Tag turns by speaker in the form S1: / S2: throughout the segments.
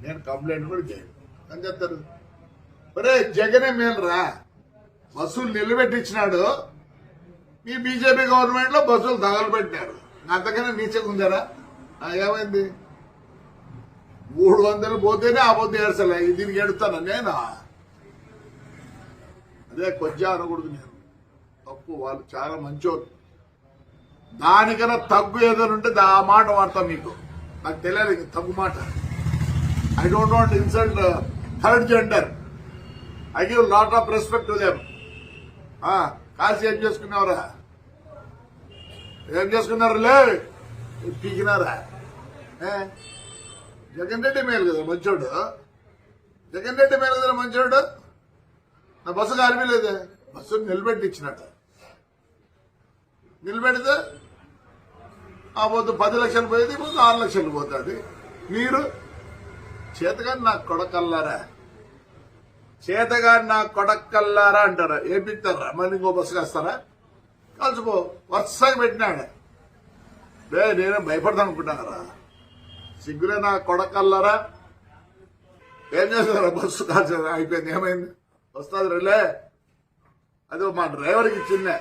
S1: నేను కంప్లైంట్ కూడా చేయను అని చెప్తారు. ఒరే జగనే మేలురా, బస్సులు నిలబెట్టించినాడు. మీ బీజేపీ గవర్నమెంట్ లో బస్సులు తగలబెట్టినారు. అంతకన్నా నీచగా ఉందారా? ఏమైంది? 300 పోతేనే ఆ పొద్దు ఏడ్చలే, దీనికి ఎడుతాను నేను. అదే కొద్దిగా అనకూడదు. నేను తప్పు, వాళ్ళు చాలా మంచోళ్ళు. దానికన్నా తగ్గు ఏదైనా ఉంటే ఆ మాట వాడతాం. మీకు నాకు తెలియాలి తగ్గు మాట. I don't want insult third gender. I give lot of respect to them. కాల్సి ఏం చేసుకున్నావురా? ఏం చేసుకున్నారులే? పీకినారా? జగన్ రెడ్డి మేలు కదా మంచోడు. జగన్ రెడ్డి మేలు కదా మంచోడు. నా బస్సు కాలిపోలేదే, బస్సు నిలబెట్టించినట్ట. నిలబెడితే ఆ పొద్దు 10 లక్షలు పోయేది, ఇప్పుడు 6 లక్షలు పోతుంది. మీరు చేతగాని నాకు కొడకల్లారా, చేతగాని నాకు కొడకల్లారా అంటారా? ఏపిస్తారా? మళ్ళీ ఇంకో బస్సు కాస్తారా? కలిసిపో. వరుసగా పెట్టినాడు. నేనే భయపడతాను అనుకుంటున్నారా? సిగ్గులే నా కొడకల్లారా. ఏం చేస్తారా? బస్సు కాల్చ అయిపోయింది. ఏమైంది? వస్తుంది రిలే. అది మా డ్రైవర్కి ఇచ్చిందే.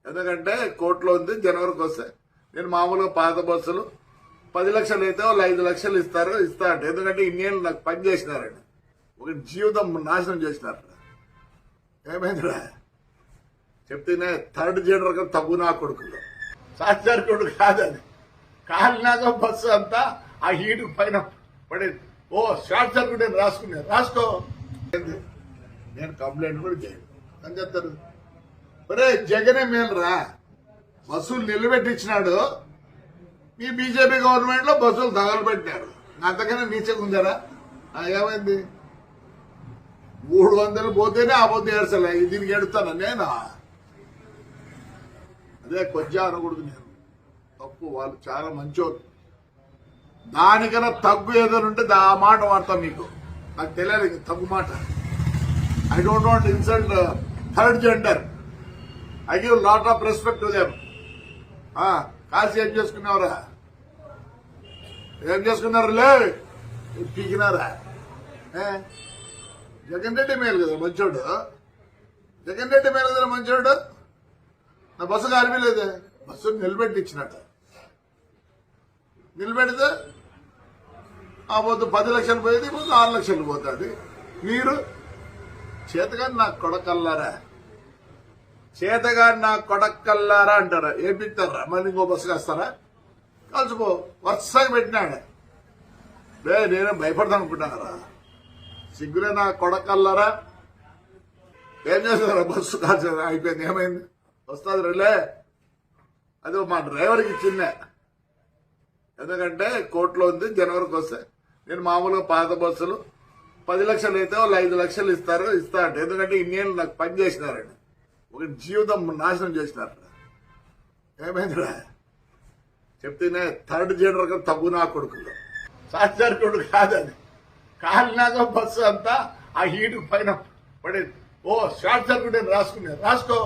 S1: ఎందుకంటే కోర్టులో ఉంది, జనవరికి వస్తే. నేను మామూలుగా పాత బస్సులు 10 లక్షలు అయితే వాళ్ళు 5 లక్షలు ఇస్తా అంటే. ఎందుకంటే ఇన్నేళ్ళు నాకు పని చేసినారండి, ఒక జీవితం నాశనం చేసినారు. ఏమైందిరా చెప్తేనే థర్డ్ జెండర్ కదా తగ్గు నా కొడుకులు. సాక్షార్ కొడుకు కాదు అది. కాలినాక బస్సు అంతా ఆ హీటు పైన పడేది. ఓ షార్ట్ సర్క్యూట్ అని రాసుకో. నేను కంప్లైంట్ కూడా చేయను అని చెప్తారు. ఒరే జగనే మేలురా, బస్సులు నిలబెట్టించినాడు. మీ బీజేపీ గవర్నమెంట్ లో బస్సులు తగలబెట్టినారు. అంతకన్నా నీచగా ఉందారా? ఏమైంది? 300 పోతేనే ఆ పొద్దు ఏడ్చలే, దీనికి ఎడుతాను నేను. అదే కొద్దిగా అనకూడదు. నేను తప్పు, వాళ్ళు చాలా మంచోళ్ళు. దానికన్నా తగ్గు ఏదైనా ఉంటే ఆ మాట వాడతాం. మీకు నాకు తెలియాలి తగ్గు మాట. I don't want insult third gender. I give lot of respect to them. కాల్సి ఏం చేసుకున్నావురా? ఏం చేసుకున్నారులే? పీకినారా? జగన్ రెడ్డి మేలు కదా మంచోడు. జగన్ రెడ్డి మేలు కదా మంచోడు. నా బస్సు కాలిపోలేదే, బస్సు నిలబెట్టించినట్ట. నిలబెడితే ఆ పొద్దు 10 లక్షలు పోయేది, ఇప్పుడు 6 లక్షలు పోతుంది. మీరు చేతగాని నాకు కొడకల్లారా, చేతగాని నాకు కొడకల్లారా అంటారా? ఏపిస్తారా? మళ్ళీ ఇంకో బస్సు కాస్తారా? కలిసిపో. వరుసగా పెట్టినాడు. నేనే భయపడతాను అనుకుంటున్నారా? సిగ్గులే నా కొడకల్లారా. ఏం చేస్తారా? బస్సు కాల్చ అయిపోయింది. ఏమైంది? వస్తుంది రిలే. అది మా డ్రైవర్కి ఇచ్చిందే. ఎందుకంటే కోర్టులో ఉంది, జనవరికి వస్తే. నేను మామూలుగా పాత బస్సులు 10 లక్షలు అయితే వాళ్ళు 5 లక్షలు ఇస్తా అంటే. ఎందుకంటే ఇన్నేళ్ళు నాకు పని చేసినారండి, ఒక జీవితం నాశనం చేసినారు. ఏమైందిరా చెప్తేనే థర్డ్ జెండర్ కదా తగ్గు నా కొడుకులు. సాక్షార్ కొడుకు కాదు అది. కాలినాక బస్సు అంతా ఆ హీటు పైన పడేది. ఓ షార్ట్ సర్క్యూట్ అని రాసుకో.